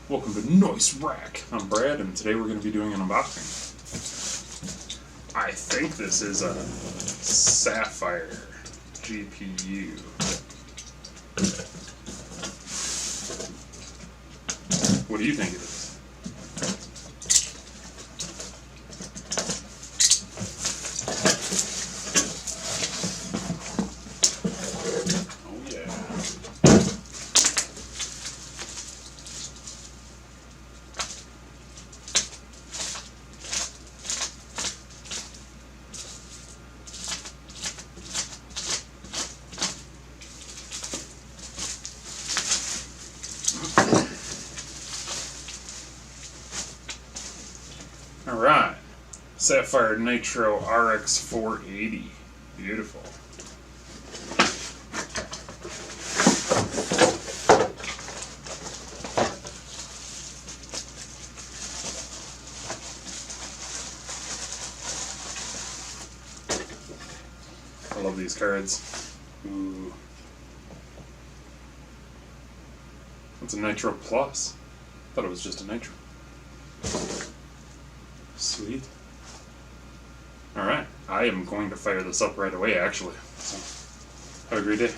Welcome to Noise Rack. I'm Brad, and today we're going to be doing an unboxing. I think this is a Sapphire GPU. What do you think it is? Alright, Sapphire Nitro RX 480. Beautiful. I love these cards. Ooh. It's a Nitro Plus. Thought it was just a Nitro. Sweet. Alright, I am going to fire this up right away, actually. So, have a great day.